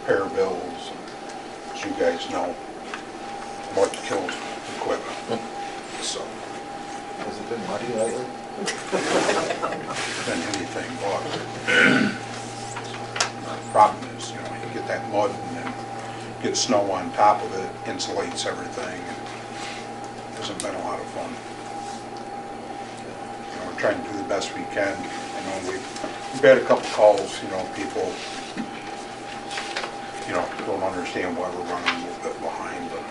repair bills. As you guys know, mud kills equipment. So, Has it been muddy lately? than anything but. The problem is, you know, you get that mud and then get snow on top of it, insulates everything. It hasn't been a lot of fun. You know, we're trying to do the best we can. I know we've had a couple calls, you know, people, you know, don't understand why we're running a little bit behind, but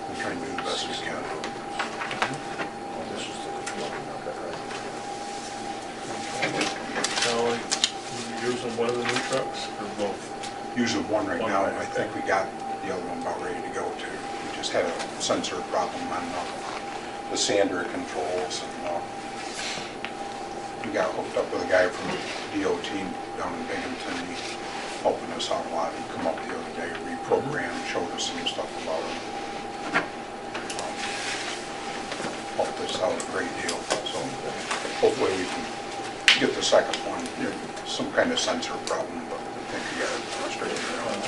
we're trying to do the best we can. Oh, this is the one, okay, right. So, you're using one of the new trucks or both? Using one right One now, right, I think we got the other one about ready to go too. We just had a sensor problem on the sander controls, and we got hooked up with a guy from DOT down in Binghamton. He's helping us out a lot. He come up the other day, reprogrammed, showed us some stuff about it. Helped us out a great deal. So hopefully we can get the second one. Some kind of sensor problem, but I think we got it straightened out.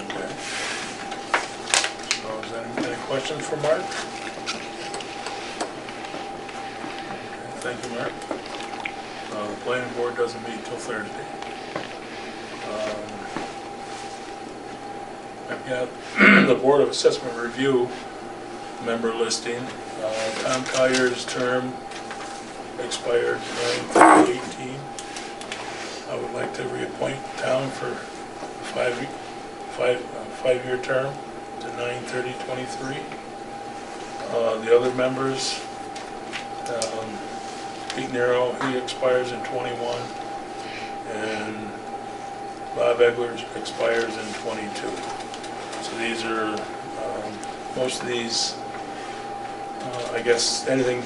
Okay. So, is there any questions for Mark? Okay, thank you, Mark. The planning board doesn't meet till Thursday. I've got the Board of Assessment Review member listing. Tom Collier's term expired 9/30/18. I would like to reappoint Tom for five-year term to 9/30/23. The other members, Pete Nero, he expires in 21, and Bob Eglers expires in 22. So these are, most of these, I guess, anything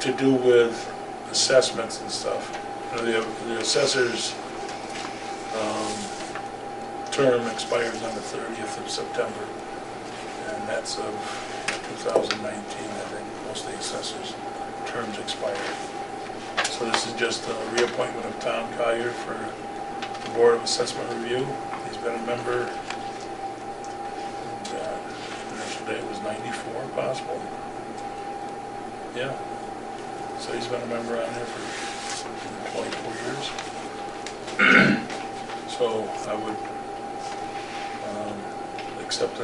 to do with assessments and stuff. You know, the assessor's term expires on the 30th of September, and that's of 2019, I think. Most of the assessors' terms expired. So this is just a reappointment of Tom Collier for the Board of Assessment Review. He's been a member, and initial date was 94, possible. Yeah. So he's been a member on there for 24 years. So I would accept a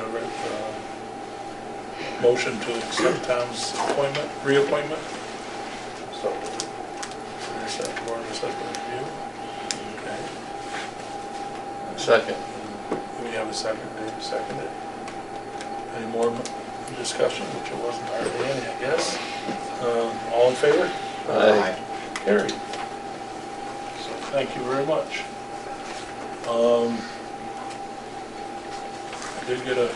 motion to accept Tom's reappointment. So, There's that Board of Assessment Review. Okay. Second. We have a second, Dave seconded. Any more discussion, which it wasn't hardly any, I guess. All in favor? Aye. Carried. So thank you very much. I did get a,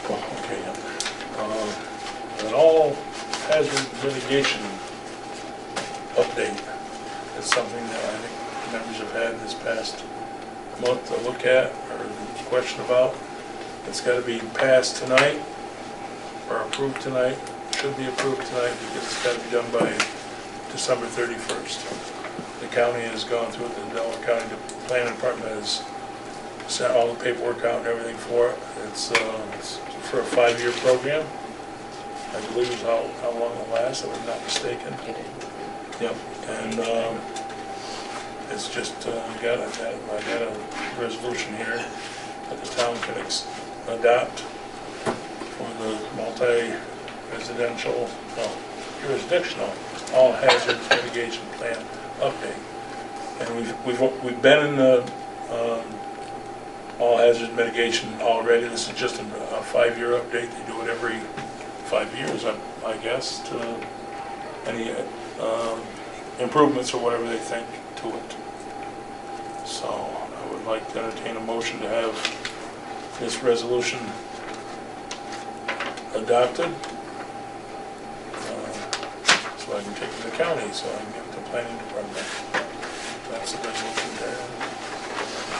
okay, an all hazard mitigation update. It's something that I think members have had this past month to look at or question about. It's got to be passed tonight or approved tonight. Should be approved tonight because it's got to be done by December 31st. The county has gone through it, the Delaware County Planning Department has sent all the paperwork out and everything for it. It's for a 5-year program. I believe is how long it lasts, if I'm not mistaken. Yep, and it's just, I got a resolution here that the town can adopt for the multi-residential, jurisdictional all hazard mitigation plan update. And we've been in the all hazard mitigation already. This is just a 5-year update. They do it every 5 years, I guess, to any improvements or whatever they think to it. So I would like to entertain a motion to have this resolution adopted, so I can take it to the county, so I can give it to the planning department. That's the resolution there.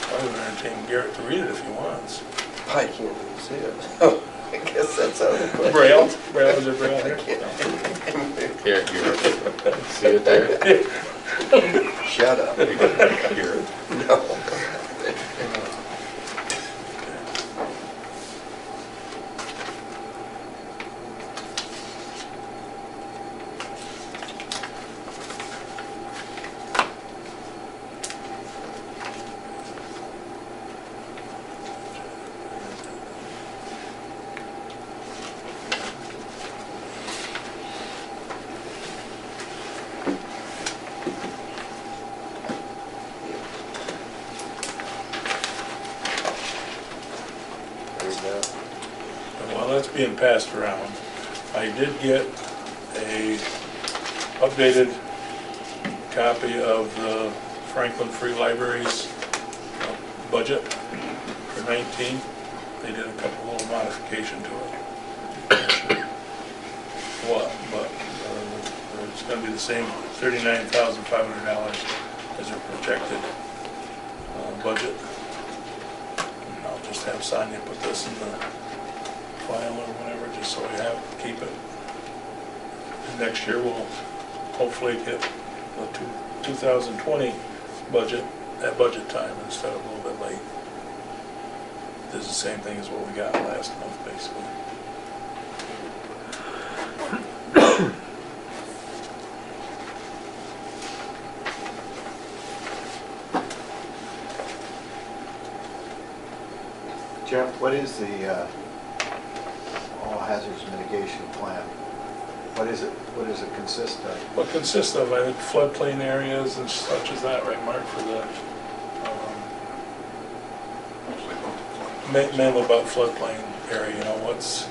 I would entertain Garrett to read it if he wants. I can't even see it. Oh, I guess that's out of the Braille? Is there Braille here? Here, see it there? Shut up. You can hear it. No. There's that. And while that's being passed around, I did get a updated copy of the Franklin Free Library's budget for 19. They did a couple little modification to it. What, but it's going to be the same $39,500 as their projected budget. And I'll just have Sonia put this in the file or whatever, just so we have, keep it. And next year we'll hopefully get the 2020 budget at budget time instead of a little bit late. This is the same thing as what we got last month, basically. Jeff, what is the all hazards mitigation plan? What is it? What does it consist of? What consists of, I think, floodplain areas and such as that, right, Mark, for the, Mostly about the flood. mainly about floodplain area, you know, what's,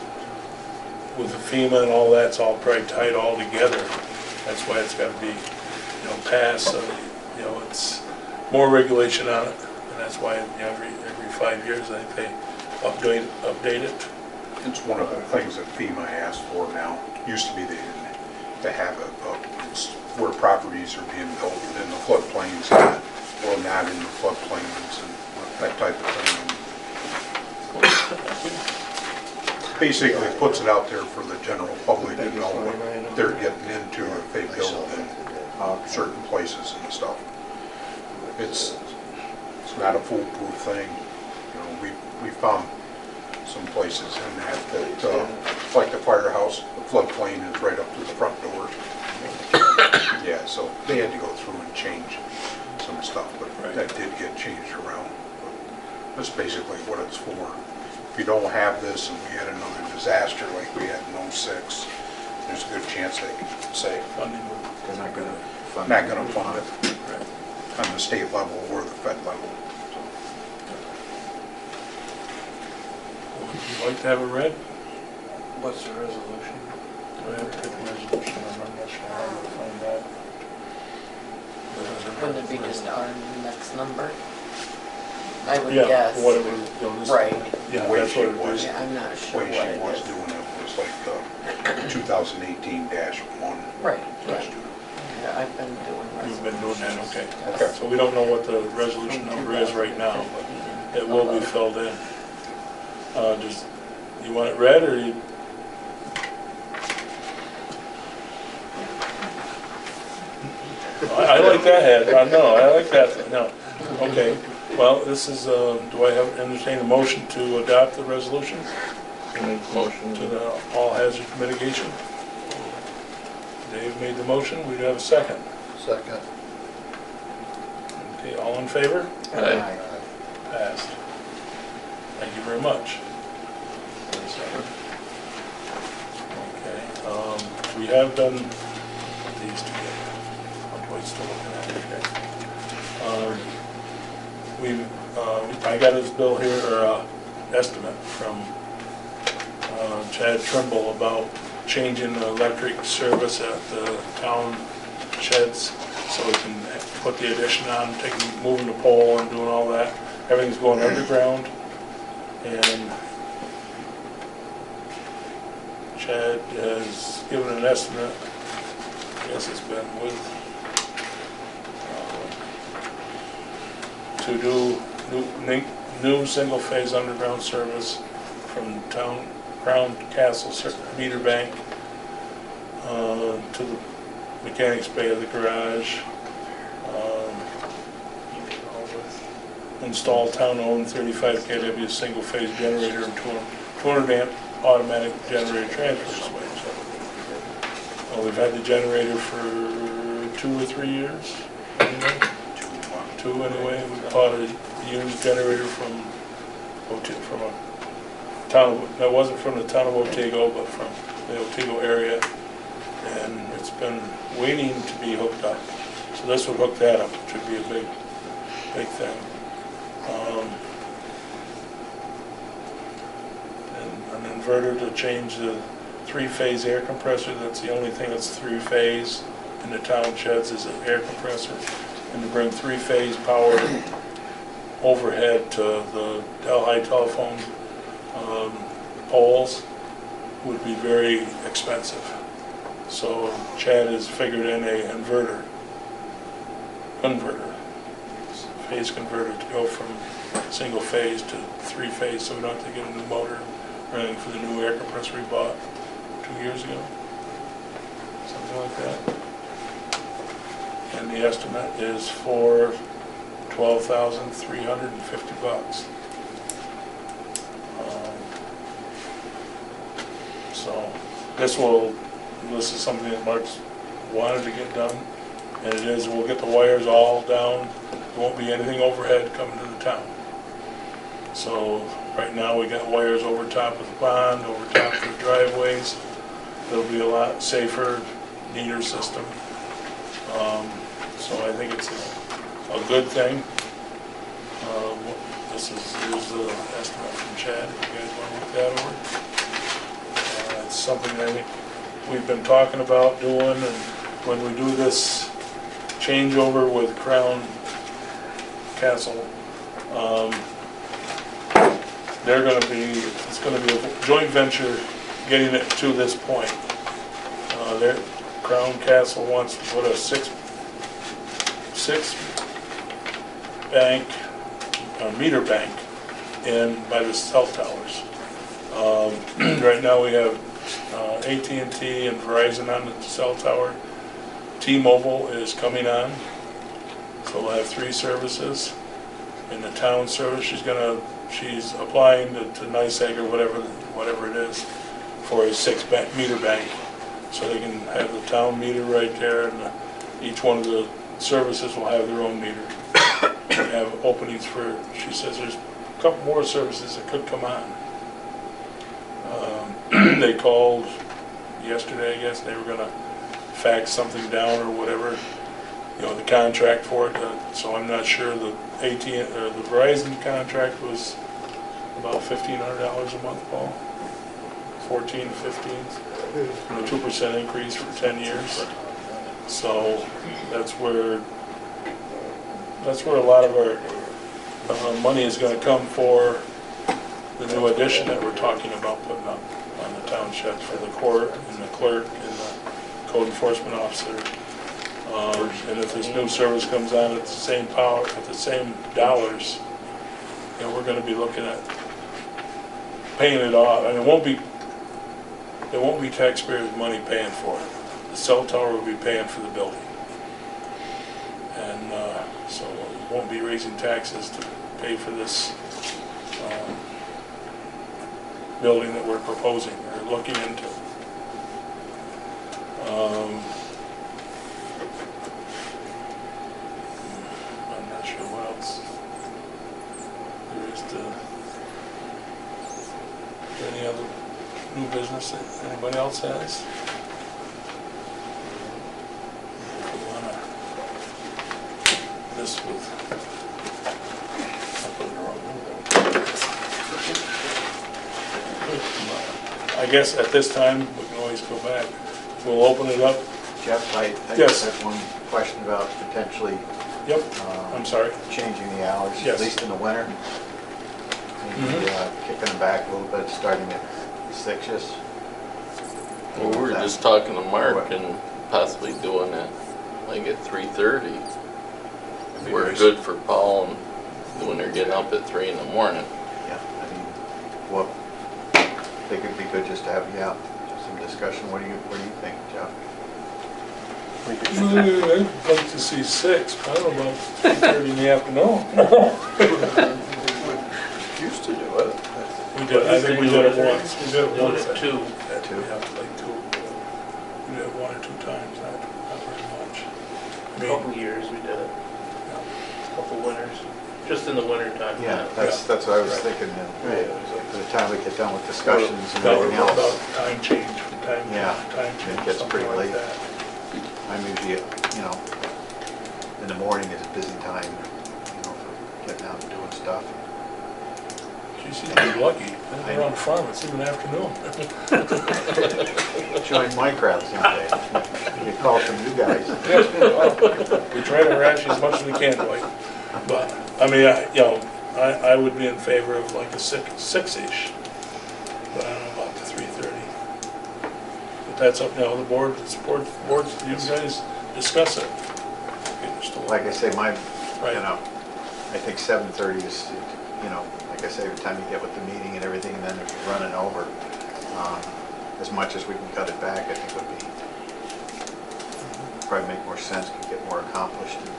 with the FEMA and all that's all probably tied all together. That's why it's got to be, you know, passed, so, you know, it's more regulation on it. And that's why, you know, every 5 years, I think they update it. It's one of the things that FEMA asked for now. Used to be they have it where properties are being built in the floodplains or not in the floodplains and that type of thing. Basically puts it out there for the general public to know what they're getting into if they build in certain places and stuff. It's not a foolproof thing. You know, we found some places in that like the firehouse, the floodplain is right up to the front door. Yeah, so they had to go through and change some stuff, but that did get changed around. But that's basically what it's for. If you don't have this and we had another disaster like we had in '06, there's a good chance they could say, They're not going to fund not going to fund it Right. on the state level or the fed level. Would you like to have it read? What's the resolution? Do I have to get the resolution? I'm not sure how to find that. Wouldn't it be just our next number? I would Yeah, guess. what it was, you know, this. Right. Yeah, The way that's she what it was. is. Yeah, I'm not sure Way what she it was is. doing it was like 2018-1. Right, Let's yeah. do it. Yeah, I've been doing You've been doing that, okay. Okay. So we don't know what the resolution number is right now, but it will be filled in. Just, you want it read, or you? I like that head, no, I like that, no. Okay, well, this is, do I have, entertain a motion to adopt the resolution? Motion. To the all hazard mitigation? Dave made the motion, we do have a second. Second. Okay, all in favor? Aye. Passed. Thank you very much. Okay, we have done these together. I'm quite still looking at it, okay. I got his bill here, or estimate from Chad Trimble about changing the electric service at the town sheds so we can put the addition on, moving the pole and doing all that. Everything's going underground, and Chad has given an estimate, I guess it's been with, to do new single-phase underground service from town Crown Castle meter bank to the mechanics bay of the garage, install town-owned 35 kW single-phase generator and 200 amp automatic generator transfer switch. We've had the generator for 2 or 3 years. Anyway. 2 anyway. We bought a used generator from a town, that wasn't from the town of Otago, but from the Otago area. And it's been waiting to be hooked up. So this would hook that up, which would be a big thing. And an inverter to change the 3-phase air compressor. That's the only thing that's 3-phase in the town sheds is an air compressor. And to bring 3-phase power overhead to the Delhi telephone poles would be very expensive. So Chad has figured in a phase converter to go from single phase to 3-phase, so we don't have to get a new motor or anything for the new air compressor we bought 2 years ago, something like that. And the estimate is for $12,350. So this is something that Mark's wanted to get done, and it is. We'll get the wires all down. There won't be anything overhead coming to the town. So right now we got wires over top of the pond, over top of the driveways. It'll be a lot safer, neater system. So I think it's a good thing. Here's the estimate from Chad, if you guys want to look that over. It's something I think we've been talking about doing, and when we do this changeover with Crown Castle, it's going to be a joint venture getting it to this point. Crown Castle wants to put a six meter bank in by the cell towers. Right now we have AT&T and Verizon on the cell tower. T-Mobile is coming on, so we'll have 3 services. In the town service, she's applying to NYSEG or whatever it is for a 6 meter bank, so they can have the town meter right there, and each one of the services will have their own meter. We have openings for, she says there's a couple more services that could come on. They called yesterday, I guess. They were going to fax something down or whatever, the contract for it. So I'm not sure. The Verizon contract was about $1,500 a month, Paul. 14 to 15, and a 2% increase for 10 years. So that's where a lot of our money is going to come for the new addition that we're talking about putting up on the town sheds for the court and the clerk and the code enforcement officer. And if this new service comes on at the same power, at the same dollars, we're going to be looking at paying it off. I mean, there won't be taxpayers' money paying for it. The cell tower will be paying for the building. And so we won't be raising taxes to pay for this building that we're proposing or looking into. I'm not sure what else there is to. Any other new business that anybody else has? This with, I put it wrong. I guess at this time we can always go back. We'll open it up. Jeff, I Yes. just have one question about potentially Yep. I'm sorry. changing the hours, Yes. at least in the winter. Maybe kicking them back a little bit, starting at 6-ish. Well, we were just talking to Mark and possibly doing it like at 3:30. We're good for Paul and when they're getting up at 3 in the morning. Yeah, I mean, well, I think it'd be good just to have, some discussion. What do you think, Jeff? I'd like to see 6, but I don't know, 3:30 in the afternoon. Used to do it. We did, I think we did it once. We did it Doing once. it two. We have to like 2. We did it 1 or 2 times, not very much. I A mean, couple years we did it, couple winters, just in the winter time. Yeah, that's what I was thinking, Right. and by the time we get done with discussions and about everything else, time change, from time Yeah, to time change, it gets something pretty like late. that. I'm usually, in the morning is a busy time, for getting out and doing stuff. You seem to be lucky. They're on the farm, it's even afternoon. Join my crowd someday. Get calls from you guys. We try to harass you as much as we can, Dwight. But, I mean, I would be in favor of like a 6-ish. But I don't know about the 3:30. But that's up, the boards, you guys discuss it. Like I say, Right. I think 7:30 is, like I say, every time you get with the meeting and everything, and then it's running over, as much as we can cut it back, I think would be, probably make more sense, can get more accomplished, and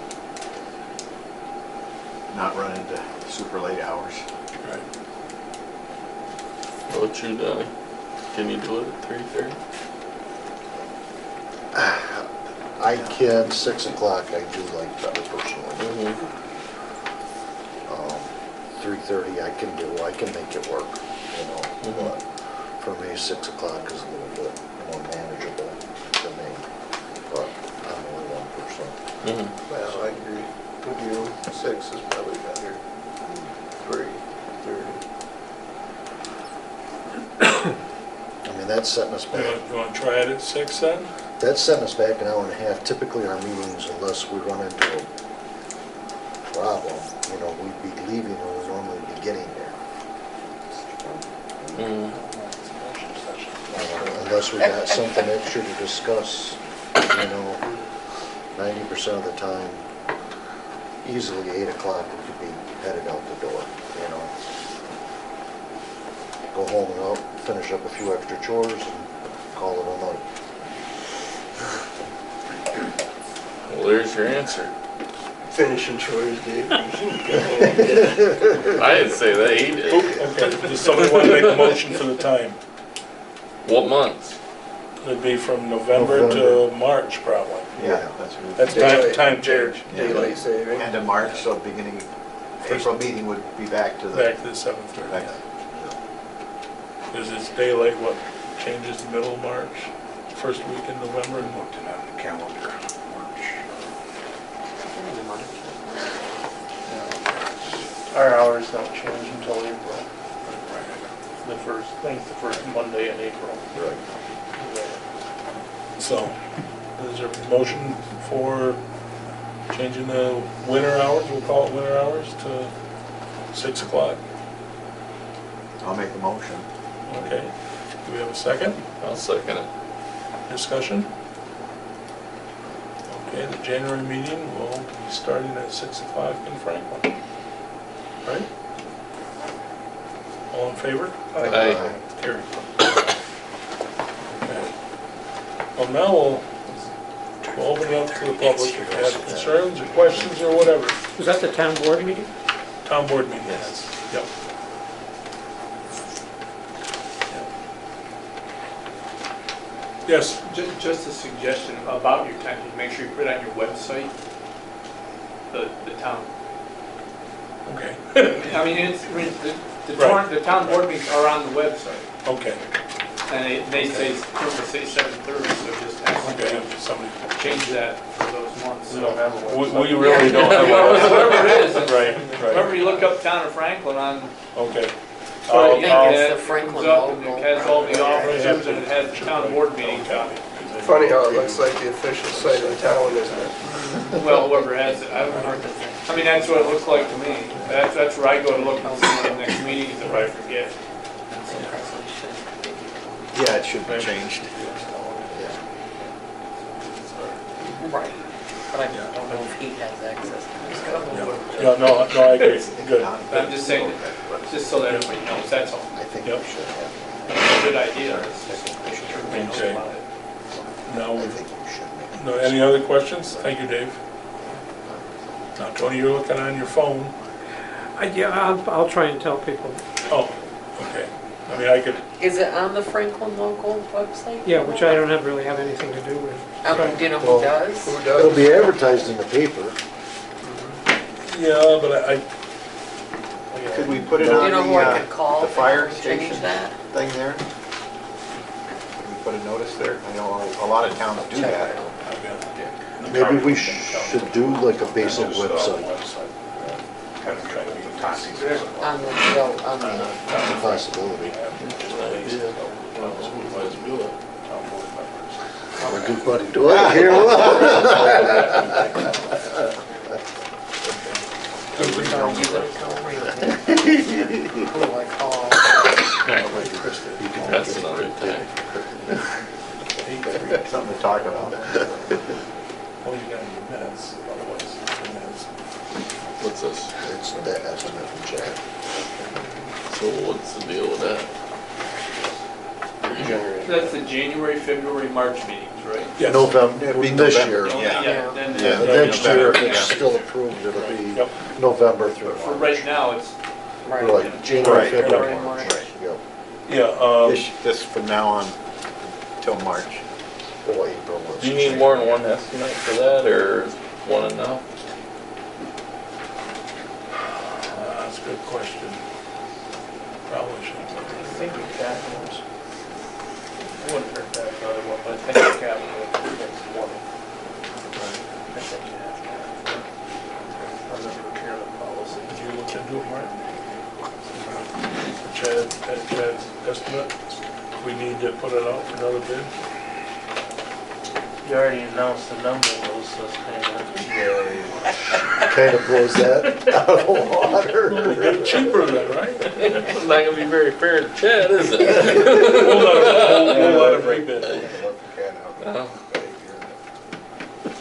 not run into super late hours. Right. What about you, Donnie? Can you do it at 3:30? I can, 6 o'clock I do like better personally. 3:30 I can do, I can make it work, but for me, 6 o'clock is a little bit more manageable for me, but I'm only one person. Well, I agree with you. 6 is probably better. 3:30. I mean, that's setting us back, You want to try it at 6 then? that's setting us back an hour and a half. Typically our meetings, unless we run into a problem, we'd be leaving when we normally be getting there. Unless we got something extra to discuss, 90% of the time, easily 8 o'clock we could be headed out the door, Go home and out, finish up a few extra chores and call it a night. Well, there's your answer. Finishing chores, Dave. I didn't say that, he did. Okay, does somebody want to make a motion for the time? What months? It'd be from November to March, probably. Yeah, that's what That's time change. Daylight saving. end of March, so beginning, April meeting would be back to the. Back to the 7:30. back- Because it's daylight, what, changes the middle of March, first week in November? I'm looking at the calendar, March. Our hours don't change until April, I think the first Monday in April. So, is there a motion for changing the winter hours, we'll call it winter hours, to 6 o'clock? I'll make a motion. Okay. Do we have a second? I'll second it. Discussion? Okay, the January meeting will be starting at 6 o'clock in Franklin. Right? All in favor? Aye. Carried. Okay. Well, now we'll open it up to the public if you have concerns or questions or whatever. Was that the town board meeting? Town board meeting. Yes. Yep. Yes, Just a suggestion about your time, make sure you put it on your website, the town. okay, I mean, the Right. town board meetings are on the website, okay, and they say, currently say 7:30, so just ask them okay, to somebody, change that for those months. We don't have a website. we really don't have Whoever it is, a, right, remember right, you look up Town of Franklin on, okay. so I'll- you I'll- get it, the it Franklin comes up and logo. it has all the officers and it has the town board meeting. Copy. Funny how it looks like the official site of the town, isn't it? Well, whoever has it, I mean, that's what it looks like to me. That's where I go to look and see when the next meeting is if I forget. Yeah, it should be changed. Right. But I don't know if he has access to this. Yeah, no, I agree, good. I'm just saying, just so that everybody knows, that's all. I think Yep. we should have, It's a good idea. It's just make sure everybody knows Okay. about it. Now, I think we should make No, any other questions? Thank you, Dave. Now, Tony, you're looking on your phone. Yeah, I'll try and tell people. Oh, okay. I mean, I could, Is it on the Franklin local website? Yeah, which I don't really have anything to do with. Do you know Well, who does? It'll be advertised in the paper. yeah, but I, Could we put it Do on you know who I could call? the fire to station Change that? thing there? Can we put a notice there? I know a lot of towns do Check that. it out. I've got, Maybe we should do like a basic website, Kind of get hold of Tati's. On the, on the, it's a possibility. Our good buddy Dwight here. are you gonna come or you gonna? Who do I call? That's another thing. Something to talk about. well, you got your minutes, otherwise, the minutes. What's this? It's the estimate from Chad. So what's the deal with that? That's the January, February, March meetings, right? Yes. November, It'd be this November, year. Yeah. Then, Yeah. Next year, if November, it's yeah. still approved, it'll be Yep. November through for March. right now, it's, Right, January, Right. February, February, March. March. Yep. Yeah, This from now on till March. Or April. let's Do you need say. more than one estimate for that, or is one enough? that's a good question. Probably should. I think the capitals, wouldn't hurt that other one, but I think the capital is 20. I think you have to have on the procurement policy. Did you look into it, Mark? Chad's estimate, we need to put it out for another bid? You already announced the number of those, so it's kind of. Kind of blows that out of the water. Get cheaper then, right? It's not gonna be very fair to Chad, is it? We'll let him rebid. Oh.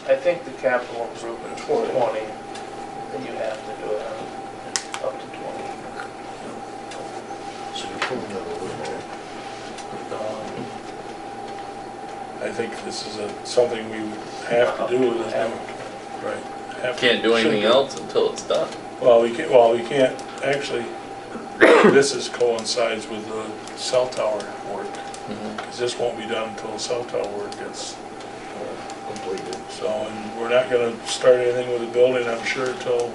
I think the capital improvement is 20, and you have to do it on up to 20. So you're pulling that over there. I think this is something we would have to do, is right? Have to- Can't do anything should else until it's done. Well, we can't, actually, this coincides with the cell tower work, because this won't be done until the cell tower work gets Completed. so, and we're not gonna start anything with the building, I'm sure, till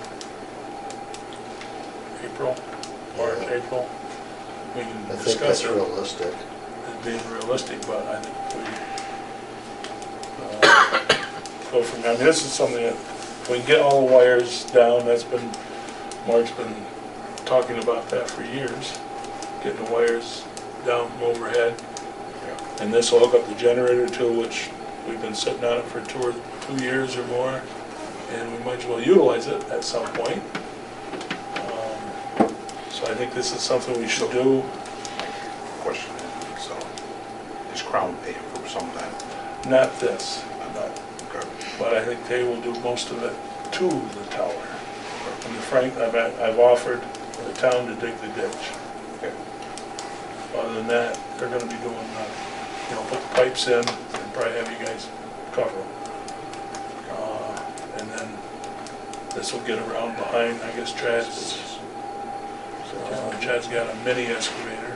April, March, Yeah. April. We can I think discuss that's it, realistic. being realistic, but I think we go from, I mean, this is something that, if we can get all the wires down, Mark's been talking about that for years, getting the wires down from overhead. And this will hook up the generator too, which we've been sitting on it for 2 years or more, and we might as well utilize it at some point. So I think this is something we should do. Question is, is Crown paying for some of that? Not this, Okay. but I think they will do most of it to the tower. And I've offered the town to dig the ditch. Okay. Other than that, they're gonna be doing, put the pipes in and probably have you guys cover them. And then this will get around behind, I guess Chad's got a mini excavator,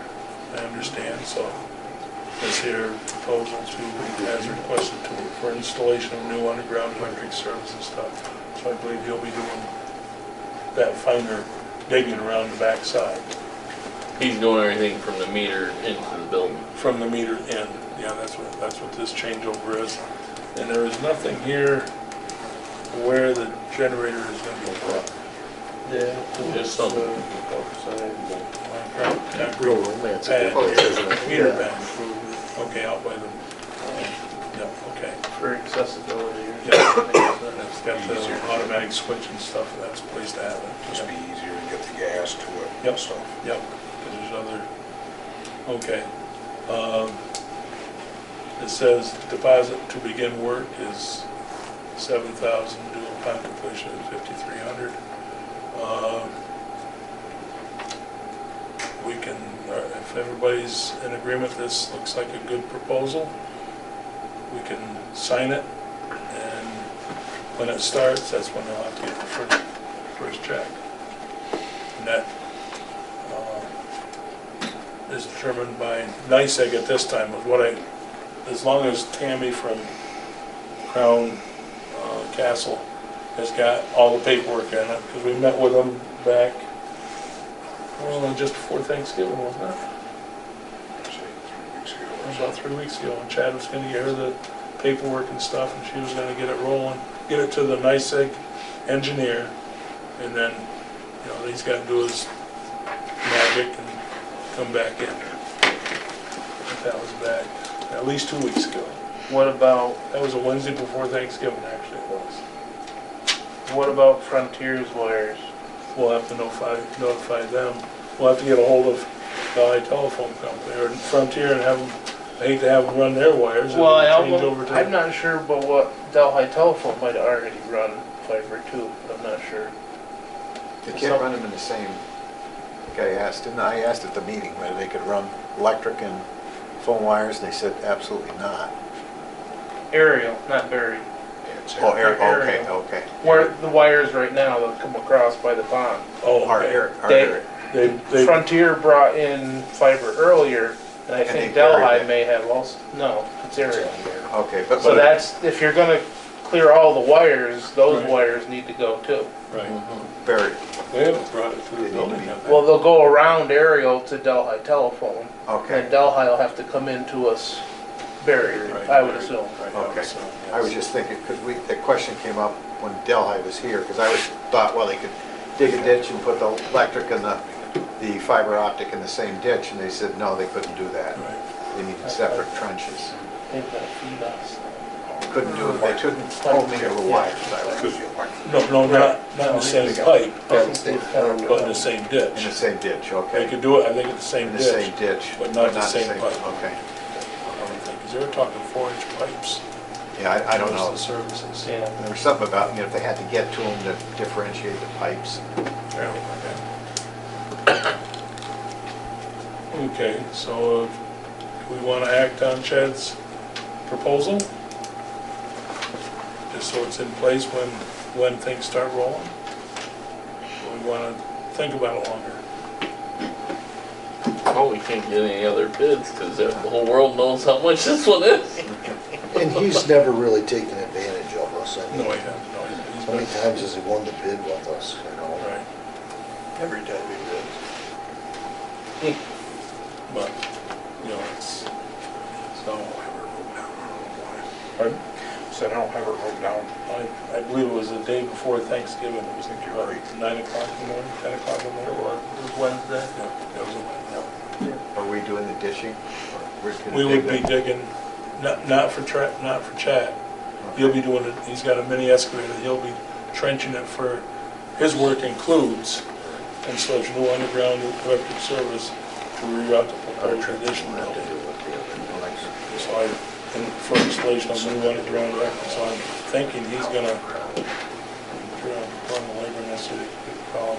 I understand, so this here proposal has requested for installation of new underground electric service and stuff. So I believe he'll be doing that finer digging around the backside. He's doing everything from the meter into the building. From the meter in, yeah, that's what this changeover is. And there is nothing here where the generator is gonna be put. Yeah. Just something. Real romantic, isn't it? Meter bend. Okay, out by the, yeah, okay. For accessibility. Yeah, it's got the automatic switch and stuff, that's a place to have it. Just be easier to get the gas to it Yep. and stuff. Yep, because there's other, okay. It says deposit to begin work is 7,000, due upon completion is 5,300. We can, if everybody's in agreement, this looks like a good proposal. We can sign it when it starts, that's when they'll have to get the first check. And that is determined by NICEAG at this time, with what as long as Tammy from Crown Castle has got all the paperwork in it, because we met with them back, well, just before Thanksgiving, wasn't it? About 3 weeks ago, and Chad was gonna get her the paperwork and stuff, and she was gonna get it rolling, get it to the NICEAG engineer, and then, you know, he's gotta do his magic and come back in. But that was back at least 2 weeks ago. What about, That was a Wednesday before Thanksgiving, actually it was. what about Frontier's wires? We'll have to notify them. We'll have to get a hold of the telephone company or Frontier and have them, I hate to have them run their wires and Well, change over to. I'm not sure, but what Delhi Telephone might have already run fiber too, but I'm not sure. They can't run them in the same, like I asked, didn't I asked at the meeting whether they could run electric and phone wires, and they said absolutely not. Aerial, not buried. It's Oh, okay, Aerial. okay. Where the wires right now that come across by the pond. Oh, Our okay. air, They, Frontier brought in fiber earlier, and I And think they buried Delhi it. may have also, no, it's aerial. okay, but. So that's, if you're gonna clear all the wires, those Right. wires need to go too. right. Buried, They haven't brought it to They the need to building be- yet. Well, they'll go around aerial to Delhi Telephone, okay. and Delhi will have to come into us buried, Right, I would right, assume. right, Okay. so, I was yes. just thinking, because the question came up when Delhi was here, because I was thought, well, they could dig a ditch and put the electric and the fiber optic in the same ditch, and they said, no, they couldn't do that. Right. They needed separate trenches. They've got to feed us. Couldn't do it, they couldn't commingle the wires, I was, Could be electric. No, not in the same pipe, I think they've got to- but in the same in ditch. the same ditch, They okay. could do it, I think, in the same In the ditch. same ditch. but not the same pipe. Okay. I don't think, 'cause they were talking 4-inch pipes. Yeah, I don't most know. of the services. Yeah. There was something about, you know, if they had to get to them to differentiate the pipes. Yeah, okay. Okay, so do we want to act on Chad's proposal? Just so it's in place when things start rolling? Or we want to think about it longer? Oh, we can't get any other bids, because the whole world knows how much this one is. And he's never really taken advantage of us. I No, mean, he hasn't, no, he's how many been, times has he won the bid with us, you know? right, Every time he bids. but, you know, it's, so, pardon? Said I don't have it wrote down. I believe it was the day before Thanksgiving, it was about 9 o'clock in the morning, 10 o'clock in the It morning. was Wednesday. Yeah, that was a Wednesday. Are we doing the ditching? Or we're gonna We would dig be the- digging, not for Chad. He'll be doing it, he's got a mini excavator, he'll be trenching it for, his work includes installation of new underground electric service to reroute the proposed addition building. So and for installation of new underground electric, so I'm thinking he's gonna, I'm sure I'm calling the labor necessary to call